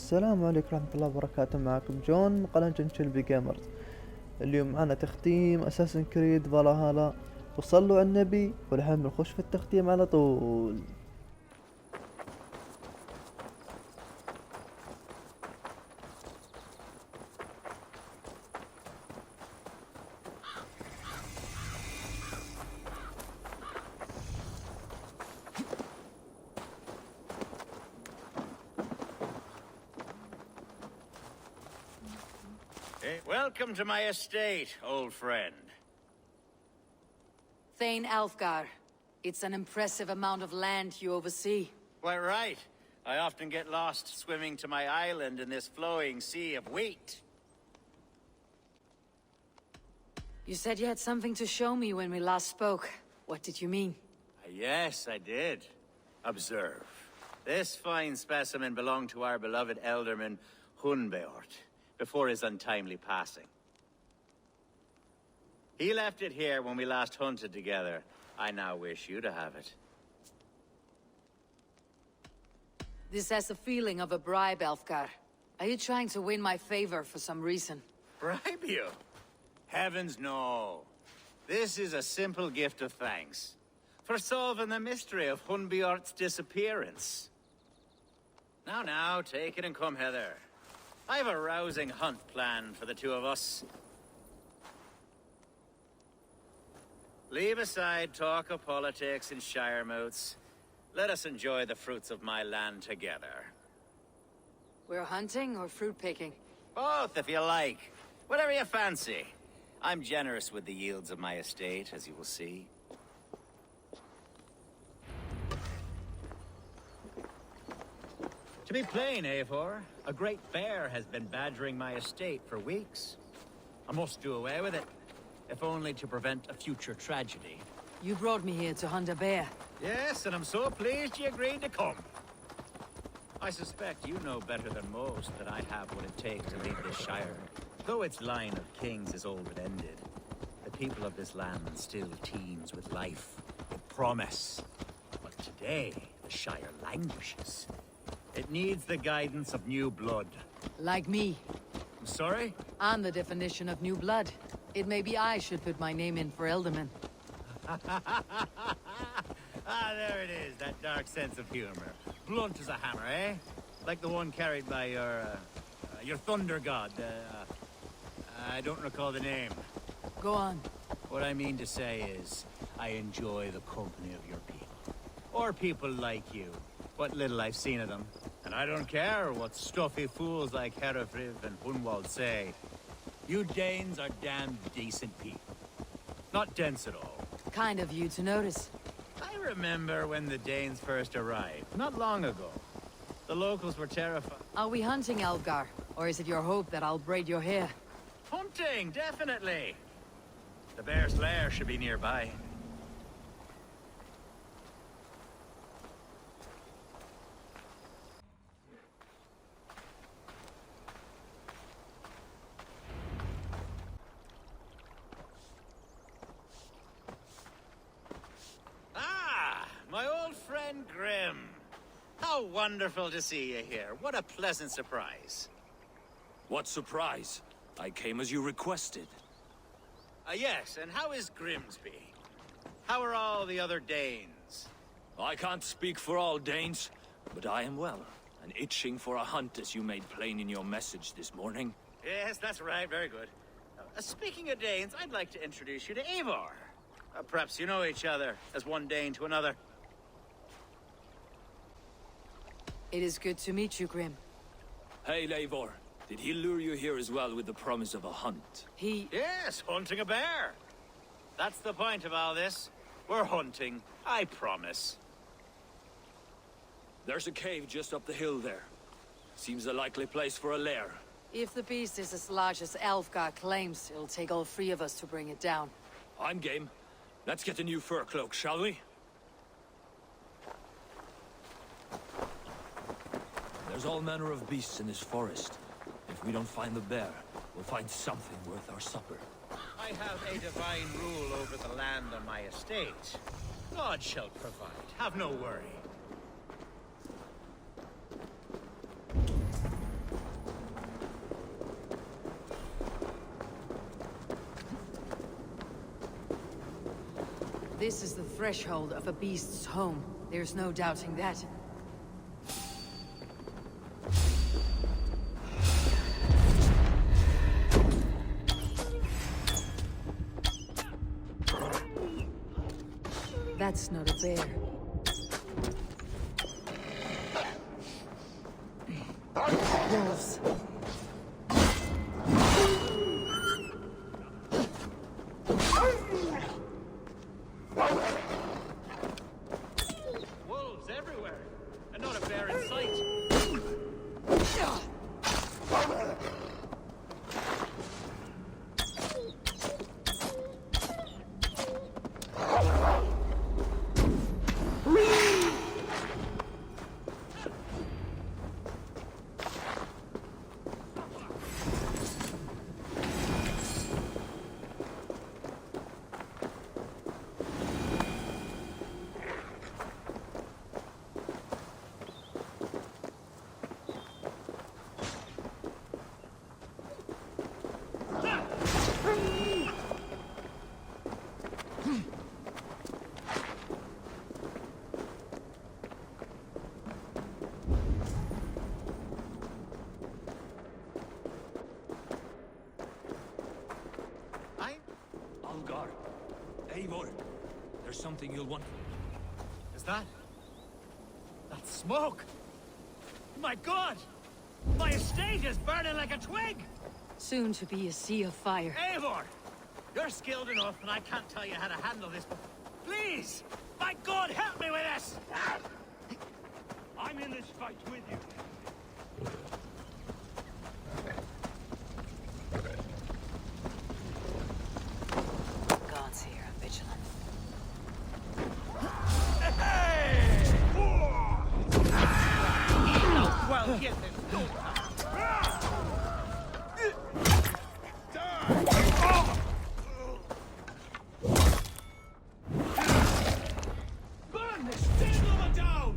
السلام عليكم ورحمة الله وبركاته. معكم جون من قناة جنشل جيمرز. اليوم معنا تختيم اساسن كريد فالهالا، وصلوا على النبي والحين بنخش في التختيم على طول. Welcome to my estate, old friend. Thane Alfgar. It's an impressive amount of land you oversee. Quite right. I often get lost swimming to my island in this flowing sea of wheat. You said you had something to show me when we last spoke. What did you mean? Yes, I did. Observe. This fine specimen belonged to our beloved elderman, Hunbeort, before his untimely passing. He left it here when we last hunted together. I now wish you to have it. This has the feeling of a bribe, Alfgar. Are you trying to win my favor for some reason? Bribe you? Heavens no. This is a simple gift of thanks for solving the mystery of Hunbeort's disappearance. Now, take it and come hither. I have a rousing hunt planned for the two of us. Leave aside talk of politics and shire moats. Let us enjoy the fruits of my land together. We're hunting or fruit picking? Both, if you like. Whatever you fancy. I'm generous with the yields of my estate, as you will see. To be plain, Eivor, a great bear has been badgering my estate for weeks. I must do away with it, if only to prevent a future tragedy. You brought me here to hunt a bear. Yes, and I'm so pleased you agreed to come. I suspect you know better than most that I have what it takes to lead this shire. Though its line of kings is old and ended, the people of this land still teems with life, with promise. But today, the shire languishes. It needs the guidance of new blood. Like me. I'm sorry? I'm the definition of new blood. It may be I should put my name in for Elderman. There it is, that dark sense of humor. Blunt as a hammer, eh? Like the one carried by your thunder god. I don't recall the name. Go on. What I mean to say is, I enjoy the company of your people. Or people like you. What little I've seen of them. And I don't care what stuffy fools like Herefriv and Hunwald say. You Danes are damn decent people. Not dense at all. Kind of you to notice. I remember when the Danes first arrived, not long ago. The locals were terrified. Are we hunting, Alfgar? Or is it your hope that I'll braid your hair? Hunting, definitely. The bear's lair should be nearby. My old friend Grim. How wonderful to see you here. What a pleasant surprise. What surprise? I came as you requested. Yes, and how is Grimsby? How are all the other Danes? I can't speak for all Danes, but I am well, and itching for a hunt as you made plain in your message this morning. Yes, that's right. Very good. Speaking of Danes, I'd like to introduce you to Eivor. Perhaps you know each other, as one Dane to another. It is good to meet you, Grim. Hey, Eivor. Did he lure you here as well with the promise of a hunt? Yes, hunting a bear. That's the point of all this. We're hunting, I promise. There's a cave just up the hill there. Seems a likely place for a lair. If the beast is as large as Alfgar claims, it'll take all three of us to bring it down. I'm game. Let's get a new fur cloak, shall we? There's all manner of beasts in this forest. If we don't find the bear, we'll find something worth our supper. I have a divine rule over the land on my estate. God shall provide. Have no worry. This is the threshold of a beast's home. There's no doubting that. That's not a bear. Wolves. Wolves everywhere, and not a bear in sight. Algar, Eivor, there's something you'll want. Is that smoke? My God! My estate is burning like a twig! Soon to be a sea of fire. Eivor! You're skilled enough, and I can't tell you how to handle this, but please! My God, help me with this! I'm in this fight with you. God's here, I'm vigilant. Well, yes, it's Burn this dead lover down!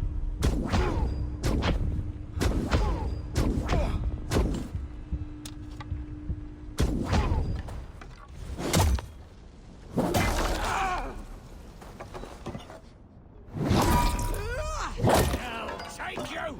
take you!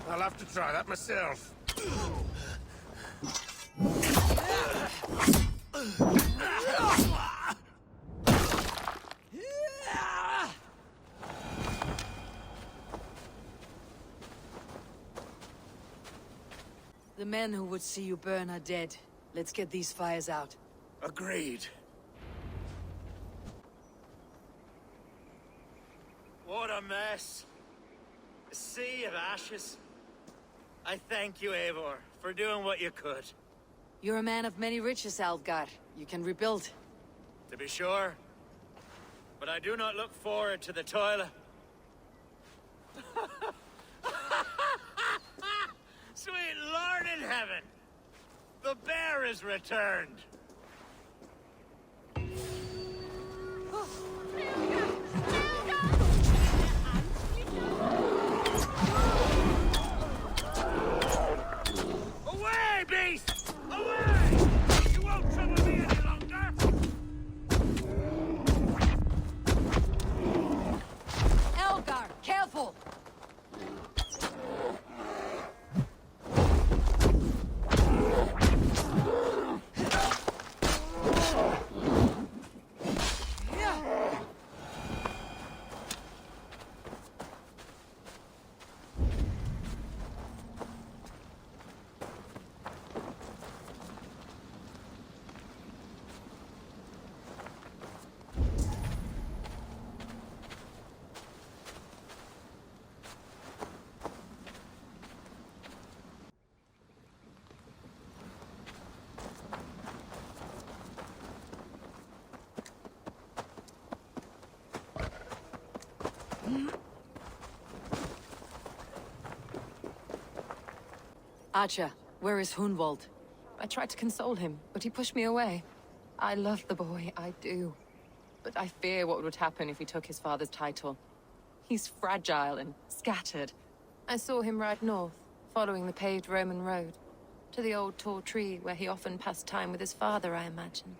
I'll have to try that myself. The men who would see you burn are dead. Let's get these fires out. Agreed. What a mess. A sea of ashes. I thank you, Eivor, for doing what you could. You're a man of many riches, Algar. You can rebuild. To be sure. But I do not look forward to the toil. Sweet Lord in heaven! The bear is returned! Acha, where is Hunwald? I tried to console him, but he pushed me away. I love the boy, I do. But I fear what would happen if he took his father's title. He's fragile and scattered. I saw him ride north, following the paved Roman road. To the old tall tree where he often passed time with his father, I imagine.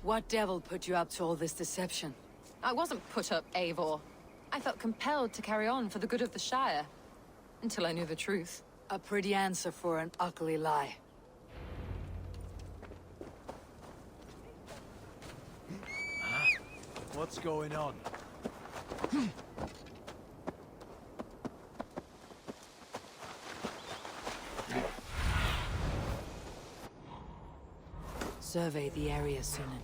What devil put you up to all this deception? I wasn't put up, Eivor. I felt compelled to carry on for the good of the Shire. Until I knew the truth. A pretty answer for an ugly lie. What's going on? Survey the area, Sunan.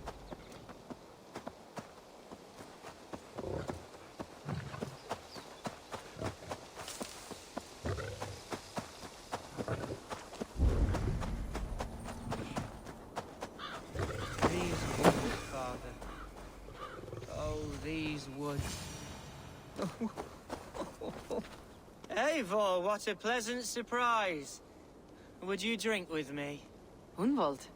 These woods. Eivor, what a pleasant surprise. Would you drink with me? Hunwald?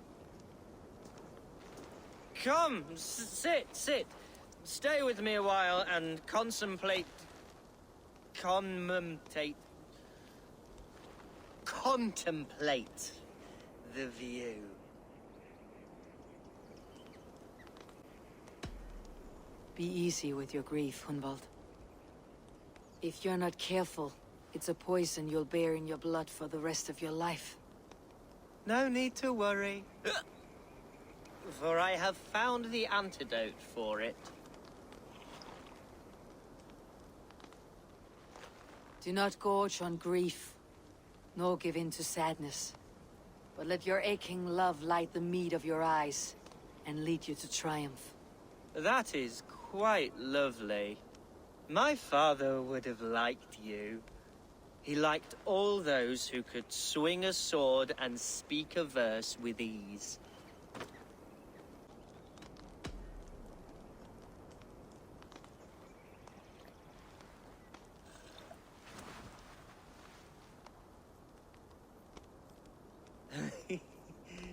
Come, sit. Stay with me a while and contemplate the view. Be easy with your grief, Hunwald. If you're not careful, it's a poison you'll bear in your blood for the rest of your life. No need to worry. For I have found the antidote for it. Do not gorge on grief, nor give in to sadness. But let your aching love light the mead of your eyes, and lead you to triumph. That is quite lovely. My father would have liked you. He liked all those who could swing a sword and speak a verse with ease.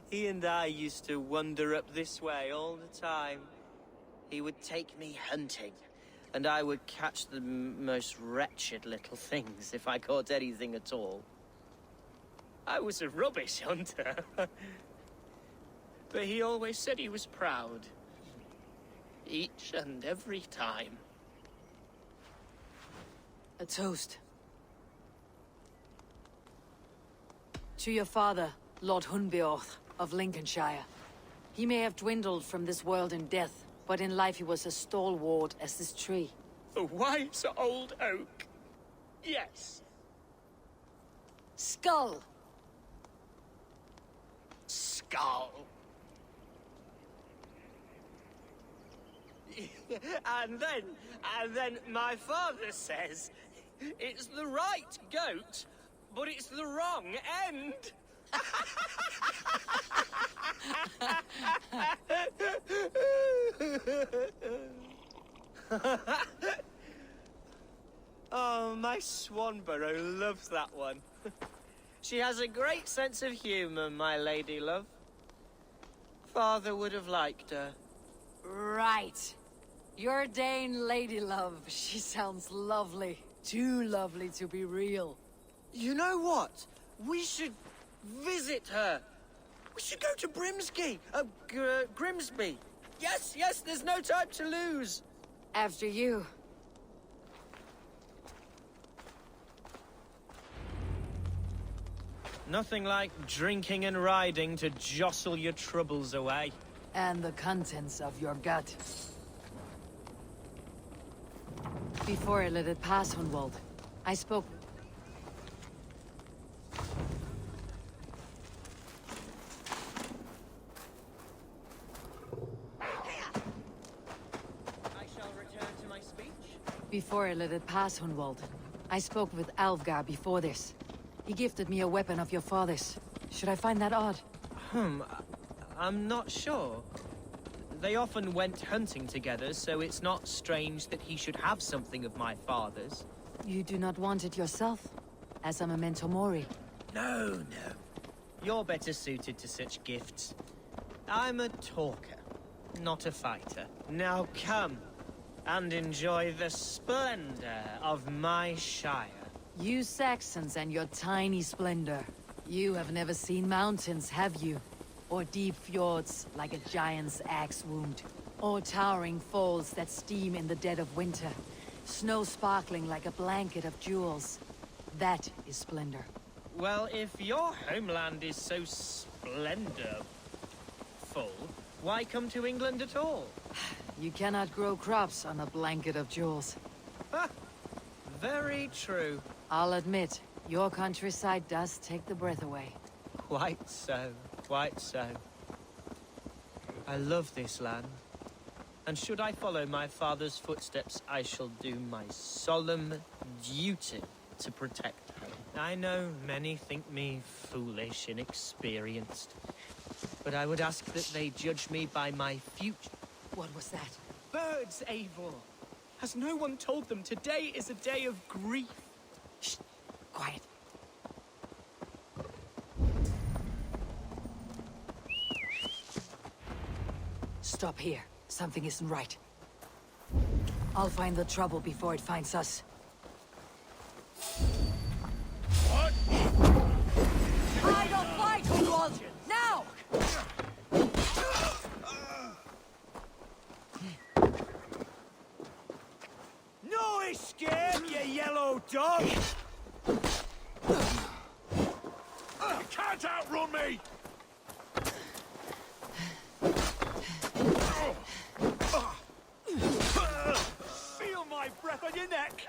He and I used to wander up this way all the time. He would take me hunting, and I would catch the most wretched little things if I caught anything at all. I was a rubbish hunter. But he always said he was proud. Each and every time. A toast. To your father, Lord Hunbeorth of Lincolnshire. He may have dwindled from this world in death, but in life he was as stalwart as this tree. A wise old oak. Yes. Skull! Skull. And then my father says, it's the right goat, but it's the wrong end. Oh, my Swanborough loves that one. She has a great sense of humor, my lady love. Father would have liked her. Right. Your Dane lady love. She sounds lovely. Too lovely to be real. You know what? We should visit her. We should go to Grimsby. Yes, there's no time to lose. After you. Nothing like drinking and riding to jostle your troubles away. And the contents of your gut. Before I let it pass, Hunwald, I spoke... Before I let it pass, Hunwald, I spoke with Alfgar before this. He gifted me a weapon of your father's. Should I find that odd? I'm not sure. They often went hunting together, so it's not strange that he should have something of my father's. You do not want it yourself? as a memento mori. No, no. You're better suited to such gifts. I'm a talker, not a fighter. Now come and enjoy the splendor of my shire. You Saxons and your tiny splendor. You have never seen mountains, have you? Or deep fjords like a giant's axe wound. Or towering falls that steam in the dead of winter. Snow sparkling like a blanket of jewels. That is splendor. Well, if your homeland is so splendorful, why come to England at all? You cannot grow crops on a blanket of jewels. Ha! Very true. I'll admit, your countryside does take the breath away. Quite so, quite so. I love this land. And should I follow my father's footsteps, I shall do my solemn duty to protect her. I know many think me foolish, inexperienced. But I would ask that they judge me by my future. What was that? Birds, Eivor! Has no one told them today is a day of grief? Shh! Quiet. Stop here. Something isn't right. I'll find the trouble before it finds us. What? Hide or fight, Hunwald! Now! No escape, you yellow dog! You can't outrun me! Feel my breath on your neck!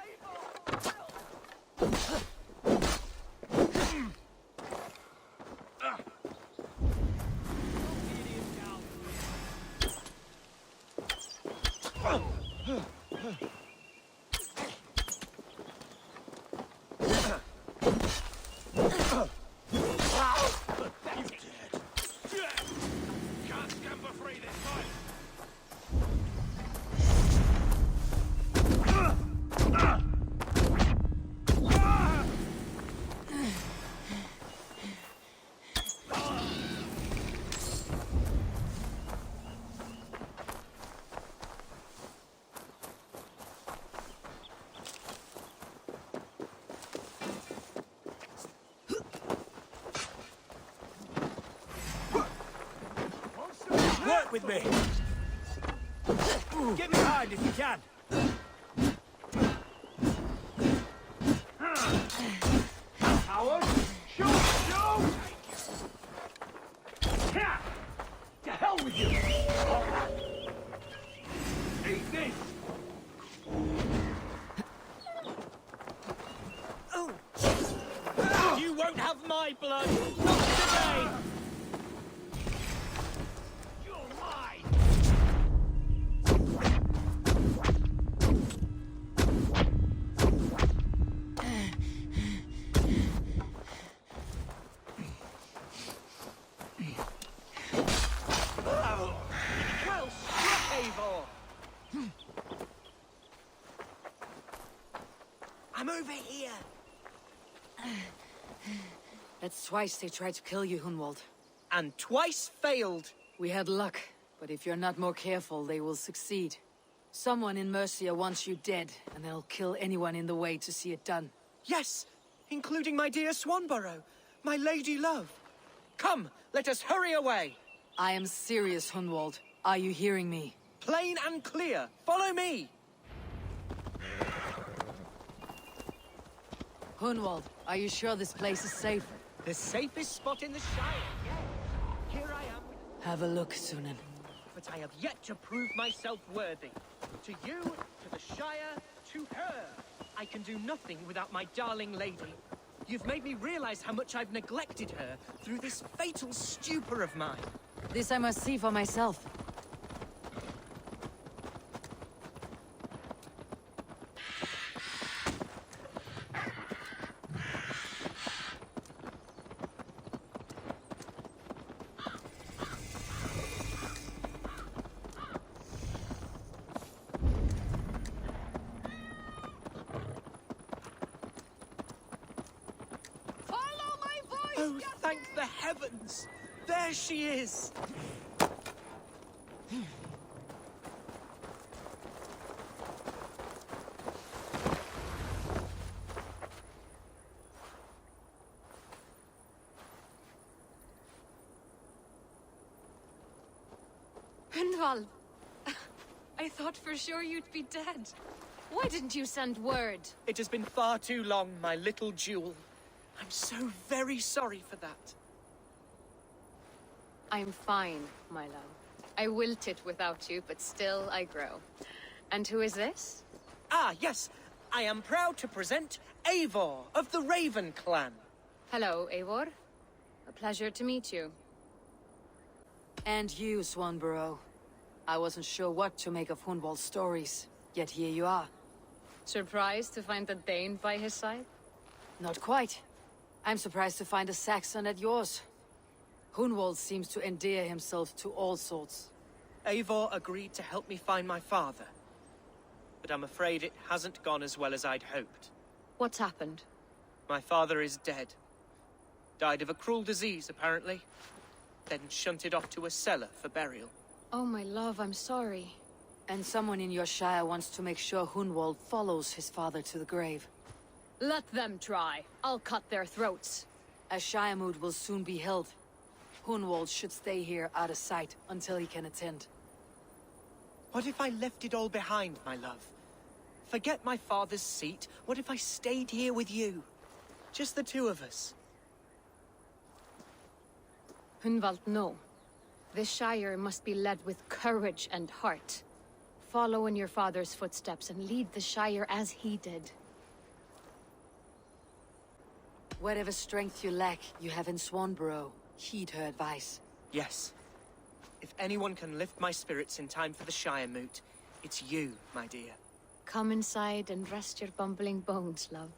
Can't scamper free this time! Work with me! Get behind if you can! Howard! Shoot! Shoot! Yeah! To hell with you! Eat this! You won't have my blood! Not today! You're mine! Well struck, Eivor! I'm over here! That's twice they tried to kill you, Hunwald. And twice failed! We had luck, but if you're not more careful, they will succeed. Someone in Mercia wants you dead, and they'll kill anyone in the way to see it done. Yes, including my dear Swanborough, my lady love. Come, let us hurry away! I am serious, Hunwald. Are you hearing me? Plain and clear, follow me! Hunwald, are you sure this place is safe? The safest spot in the Shire, yes. Here I am, Have a look, Sunan. but I have yet to prove myself worthy. To you, to the Shire, to her. I can do nothing without my darling lady. You've made me realize how much I've neglected her through this fatal stupor of mine. This I must see for myself. heavens! There she is! Gunvald! I thought for sure you'd be dead. Why didn't you send word? It has been far too long, my little jewel. I'm so very sorry for that. I'm fine, my love. I wilted without you, but still I grow. And who is this? Ah, yes. I am proud to present Eivor of the Raven clan. Hello, Eivor. A pleasure to meet you. And you, Swanborough. I wasn't sure what to make of Hunwald's stories, yet here you are. Surprised to find a Dane by his side? Not quite. I'm surprised to find a Saxon at yours. Hunwald seems to endear himself to all sorts. Eivor agreed to help me find my father. But I'm afraid it hasn't gone as well as I'd hoped. What's happened? My father is dead. Died of a cruel disease, apparently. Then shunted off to a cellar for burial. Oh, my love, I'm sorry. And someone in your shire wants to make sure Hunwald follows his father to the grave. Let them try. I'll cut their throats. A shire moot will soon be held. Hunwald should stay here out of sight until he can attend. What if I left it all behind, my love? Forget my father's seat. What if I stayed here with you? Just the two of us. Hunwald, no. This shire must be led with courage and heart. Follow in your father's footsteps and lead the shire as he did. Whatever strength you lack, you have in Swanborough. Heed her advice. Yes. If anyone can lift my spirits in time for the Shire Moot, it's you, my dear. Come inside and rest your bumbling bones, love.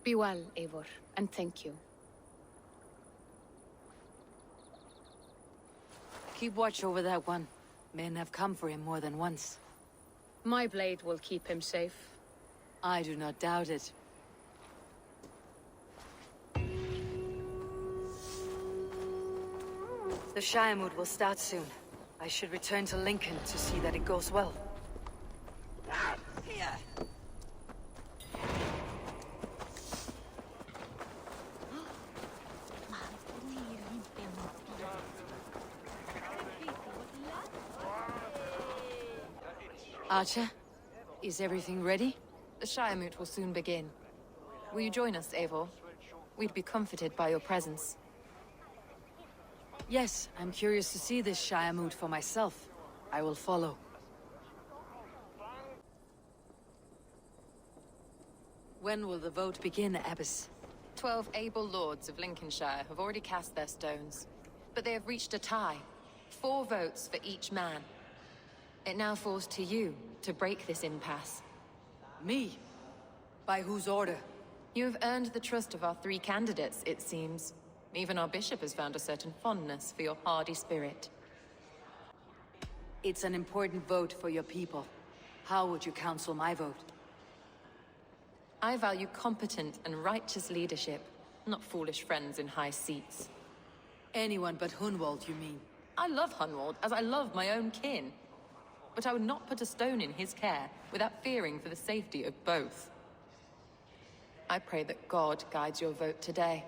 Be well, Eivor, and thank you. Keep watch over that one. Men have come for him more than once. My blade will keep him safe. I do not doubt it. The Shire Moot will start soon. I should return to Lincoln to see that it goes well. Here! Archer, is everything ready? The Shire Moot will soon begin. Will you join us, Eivor? We'd be comforted by your presence. Yes, I'm curious to see this Shire Moot for myself. I will follow. When will the vote begin, Abbess? 12 able lords of Lincolnshire have already cast their stones, but they have reached a tie. 4 votes for each man. It now falls to you to break this impasse. Me? By whose order? You have earned the trust of our 3 candidates, it seems. Even our bishop has found a certain fondness for your hardy spirit. It's an important vote for your people. How would you counsel my vote? I value competent and righteous leadership, not foolish friends in high seats. Anyone but Hunwald, you mean? I love Hunwald as I love my own kin. But I would not put a stone in his care without fearing for the safety of both. I pray that God guides your vote today,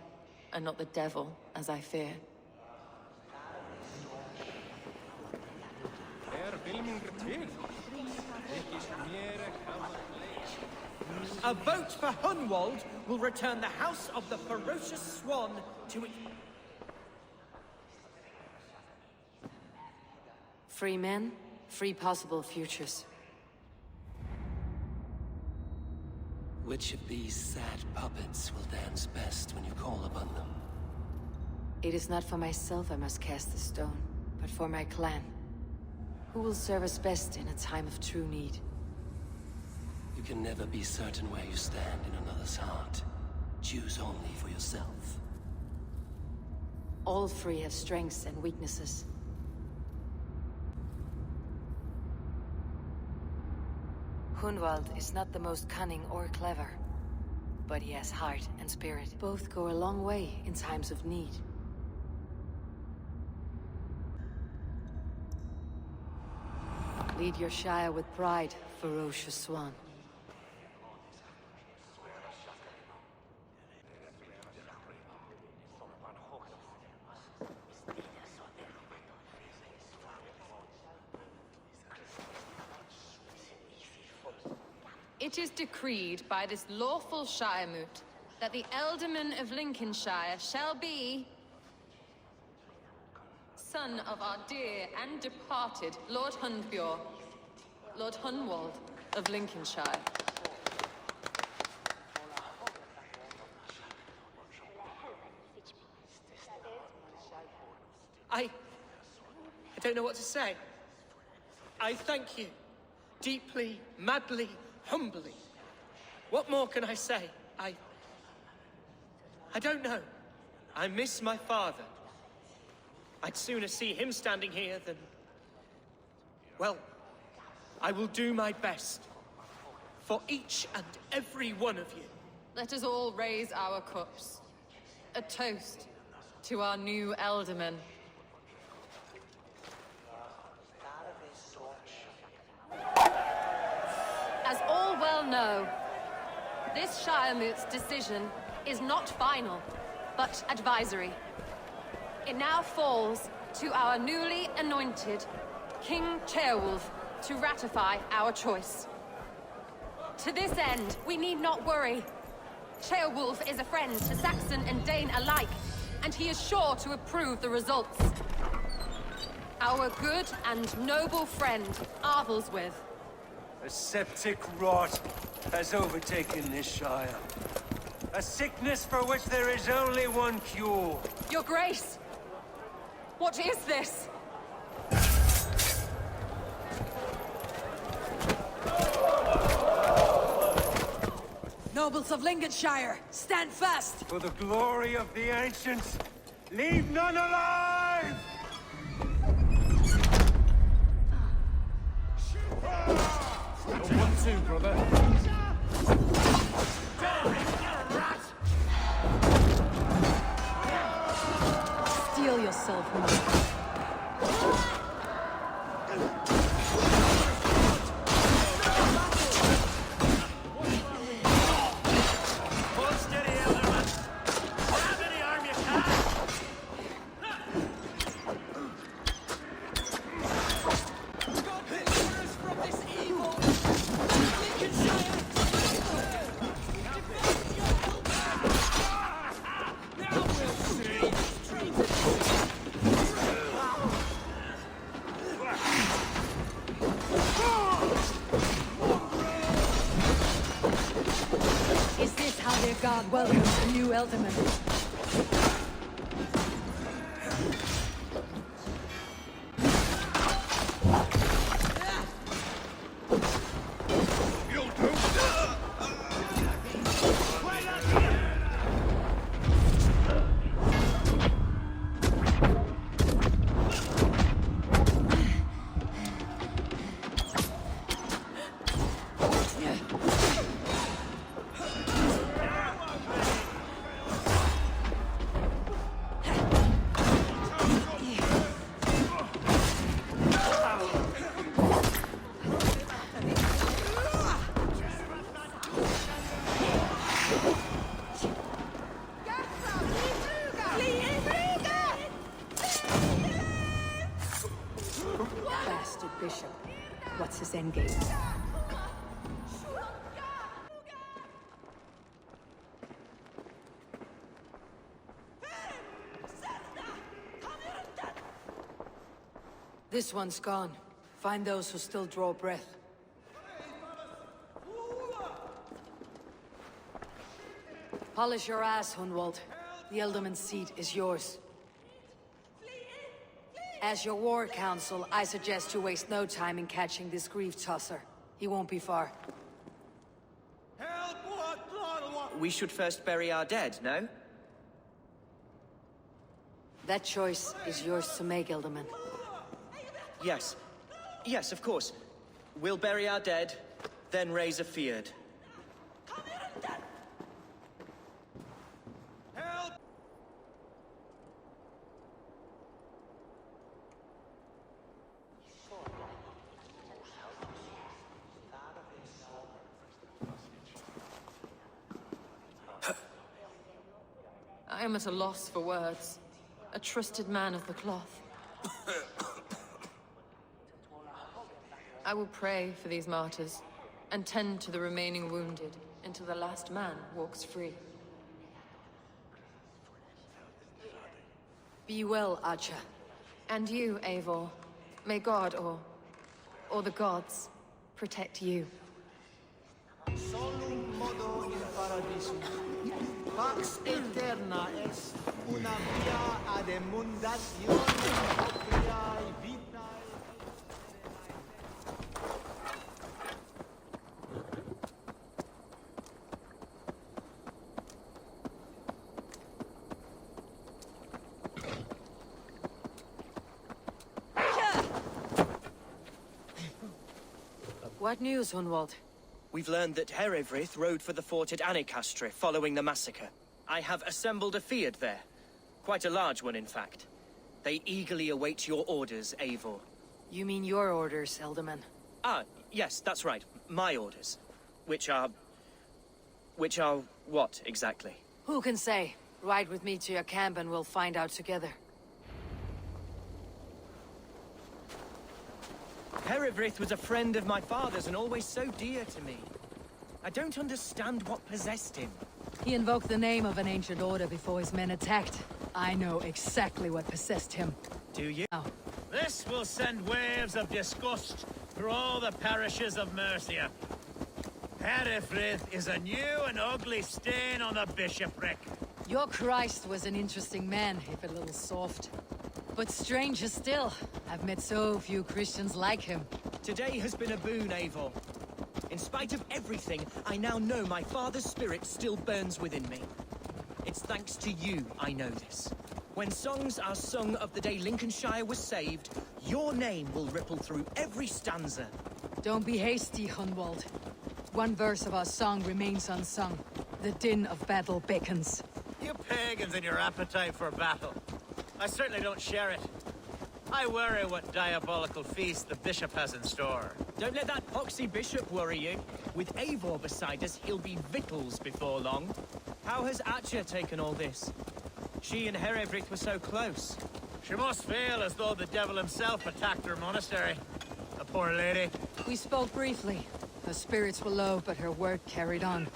and not the devil, as I fear. A vote for Hunwald will return the House of the Ferocious Swan to its... Free men, free possible futures. Which of these sad puppets will dance best when you call upon them? It is not for myself I must cast the stone, but for my clan. Who will serve us best in a time of true need? You can never be certain where you stand in another's heart. Choose only for yourself. All 3 have strengths and weaknesses. Hunwald is not the most cunning or clever, but he has heart and spirit. Both go a long way in times of need. Lead your Shire with pride, ferocious swan. It is decreed by this lawful Shiremoot that the Ealdorman of Lincolnshire shall be son of our dear and departed Lord Hundbjorn, Lord Hunwald of Lincolnshire. I don't know what to say. I thank you. Deeply, madly, humbly. What more can I say? I don't know. I miss my father. I'd sooner see him standing here than... Well, I will do my best. For each and every one of you. Let us all raise our cups. A toast to our new Ealdorman. As all well know, this Shiremoot's decision is not final, but advisory. It now falls to our newly anointed King Ceolwulf to ratify our choice. To this end, we need not worry. Ceolwulf is a friend to Saxon and Dane alike, and he is sure to approve the results. Our good and noble friend, Arthelswith. A septic rot has overtaken this Shire. A sickness for which there is only one cure. Your Grace! What is this? Nobles of Lincolnshire, stand fast! For the glory of the ancients, leave none alive! One, two, brother. Steel yourself, man. God welcomes a new Ealdorman. Bishop. What's his endgame? This one's gone. Find those who still draw breath. Polish your ass, Hunwald. The Ealdorman's seat is yours. As your war council, I suggest you waste no time in catching this grief tosser. He won't be far. We should first bury our dead, no? That choice is yours to make, Ealdorman. Yes. Yes, of course. We'll bury our dead, then raise a feared. am at a loss for words. A trusted man of the cloth. I will pray for these martyrs, and tend to the remaining wounded until the last man walks free. Be well, Archer. And you, Eivor. May God, or the gods, protect you. Solum modo in paradisum. Pax eterna est una via ad emundationem opriae vitae. What news, Hunwald? We've learned that Herewrith rode for the fort at Annikastre following the massacre. I have assembled a field there. Quite a large one, in fact. They eagerly await your orders, Eivor. You mean your orders, Elderman? Ah, yes, that's right. My orders. Which are what, exactly? Who can say? Ride with me to your camp and we'll find out together. Herewrith was a friend of my father's and always so dear to me. I don't understand what possessed him. He invoked the name of an ancient order before his men attacked. I know exactly what possessed him. Do you? Oh. This will send waves of disgust through all the parishes of Mercia. Herewrith is a new and ugly stain on the bishopric. Your Christ was an interesting man, if a little soft. But stranger still, I've met so few Christians like him. Today has been a boon, Eivor. In spite of everything, I now know my father's spirit still burns within me. It's thanks to you I know this. When songs are sung of the day Lincolnshire was saved, your name will ripple through every stanza. Don't be hasty, Hunwald. One verse of our song remains unsung. The din of battle beckons. You pagans and your appetite for battle. I certainly don't share it. I worry what diabolical feast the bishop has in store. Don't let that poxy bishop worry you. With Eivor beside us, he'll be victuals before long. How has Atcha taken all this? She and Herewrith were so close. She must feel as though the devil himself attacked her monastery. A poor lady. We spoke briefly. Her spirits were low, but her word carried on.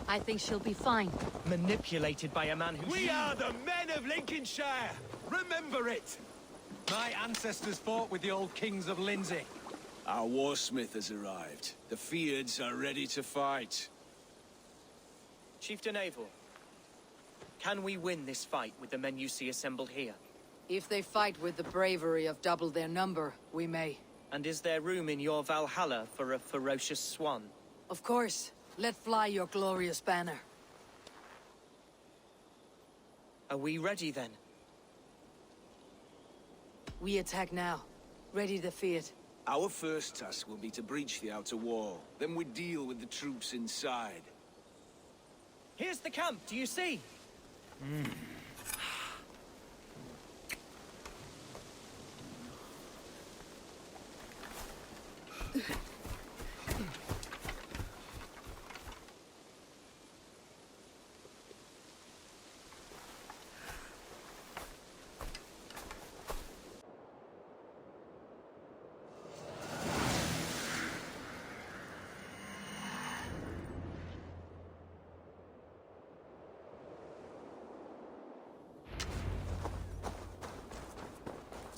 I think she'll be fine. Manipulated by a man who... We are the men of Lincolnshire! Remember it! My ancestors fought with the old kings of Lindsey. Our warsmith has arrived. The Fyrds are ready to fight. Chieftain Eivor, can we win this fight with the men you see assembled here? If they fight with the bravery of double their number, we may. And is there room in your Valhalla for a ferocious swan? Of course. Let fly your glorious banner. Are we ready then? We attack now. Ready the field. Our first task will be to breach the outer wall. Then we deal with the troops inside. Here's the camp, do you see?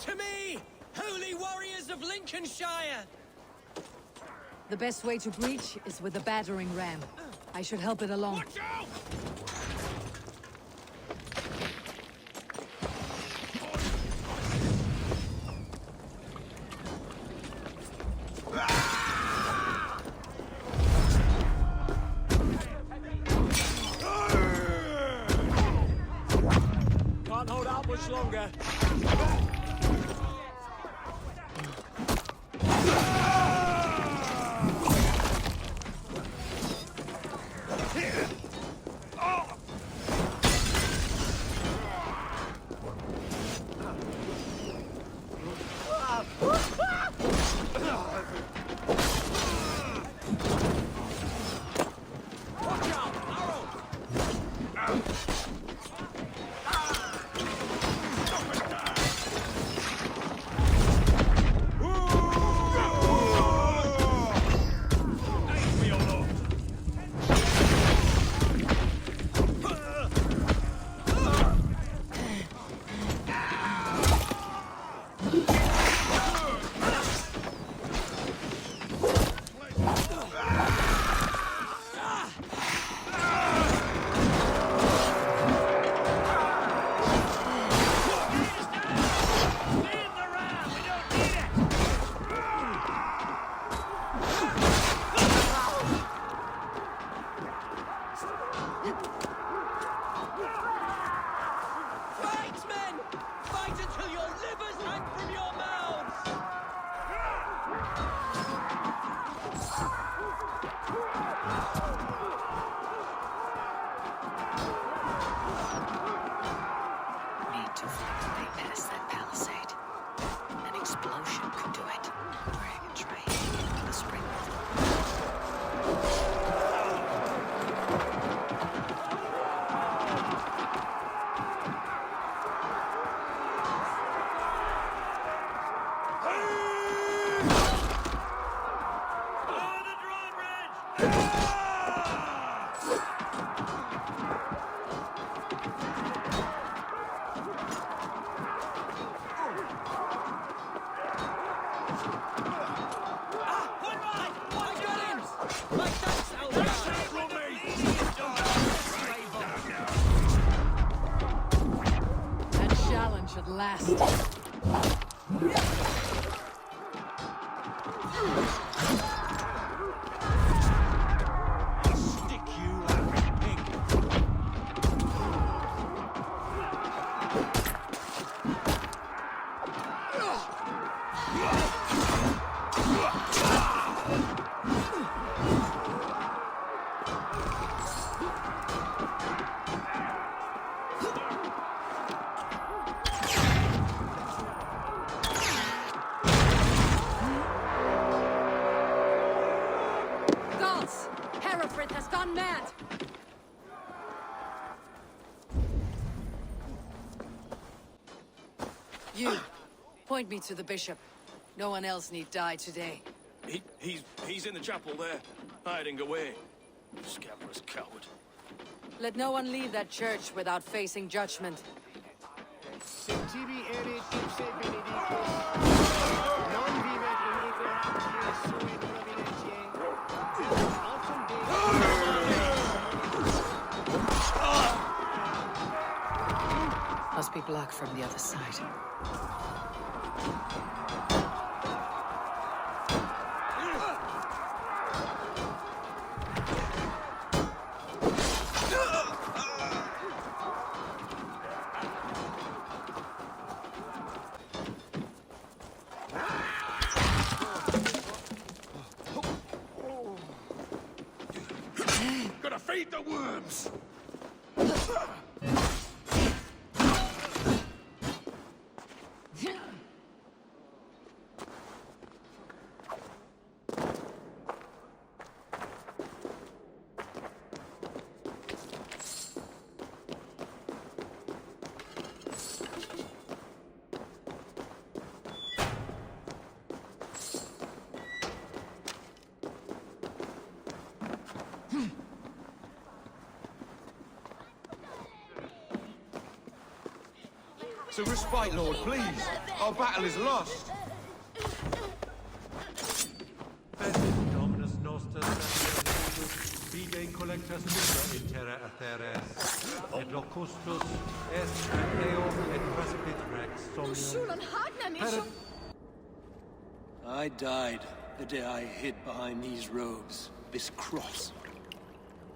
To me, holy warriors of Lincolnshire! The best way to breach is with a battering ram. I should help it along. Watch out! Can't hold out much longer. Need to find a way past that palisade. An explosion could do it. Or I can try hitting it with a spring. That challenge should last. Stick you like a pig. Gulls! Hereford has gone mad! You, point me to the bishop. No one else need die today. He's in the chapel there, hiding away. Scamperous coward. Let no one leave that church without facing judgment. Tibi erit ipse benedictus. Non vivet in ignorantia sui providentiae. Autem Must be blocked from the other side. Gonna feed the worms! It's a respite, Lord, please. Our battle is lost. Benit Dominus Noster Sanctus, Fide collectas libra in terra atheres, et locustus est eum et praspit rex somnium. I died the day I hid behind these robes, this cross.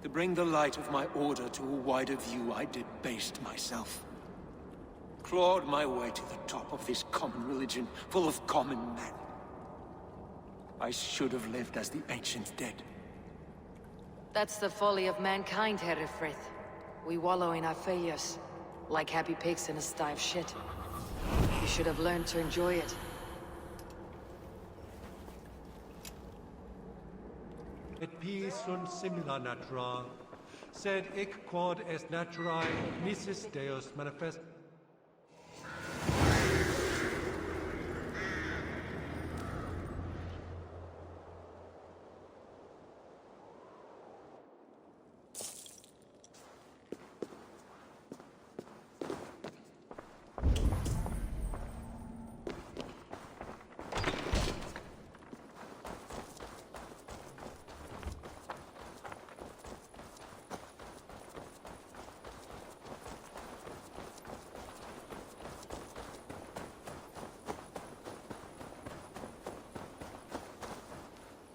To bring the light of my order to a wider view, I debased myself. Clawed my way to the top of this common religion, full of common men. I should have lived as the ancient dead. That's the folly of mankind, Hereford. We wallow in our failures, like happy pigs in a sty of shit. You should have learned to enjoy it. Et pis sunt simila natura, sed hic quod est naturae misis Deus manifest.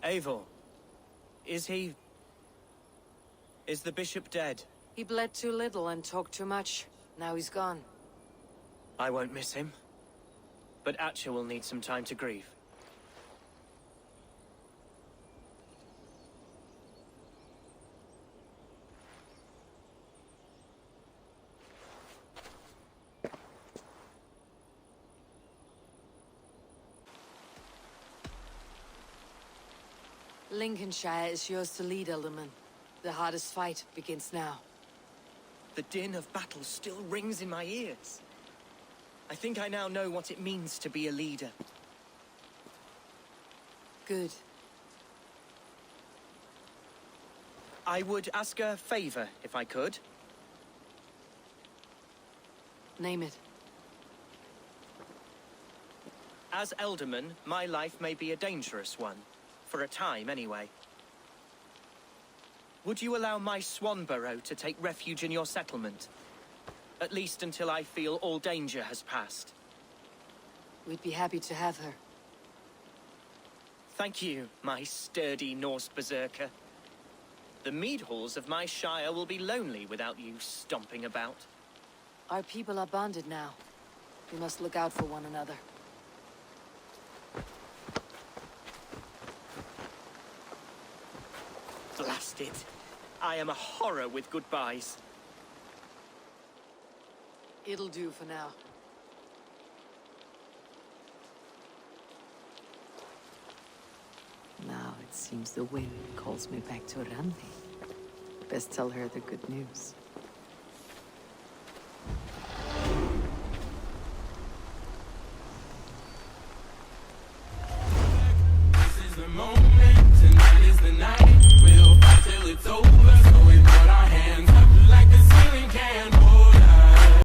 Eivor, is he... is the bishop dead? He bled too little and talked too much. Now he's gone. I won't miss him. But Atcha will need some time to grieve. Lincolnshire is yours to lead, Elderman. The hardest fight begins now. The din of battle still rings in my ears. I think I now know what it means to be a leader. Good. I would ask a favor, if I could. Name it. As Elderman, my life may be a dangerous one. For a time, anyway. Would you allow my Swanborough to take refuge in your settlement? At least until I feel all danger has passed. We'd be happy to have her. Thank you, my sturdy Norse berserker. The mead halls of my shire will be lonely without you stomping about. Our people are bonded now. We must look out for one another. Blast it. I am a horror with goodbyes. It'll do for now. Now it seems the wind calls me back to Randi. Best tell her the good news.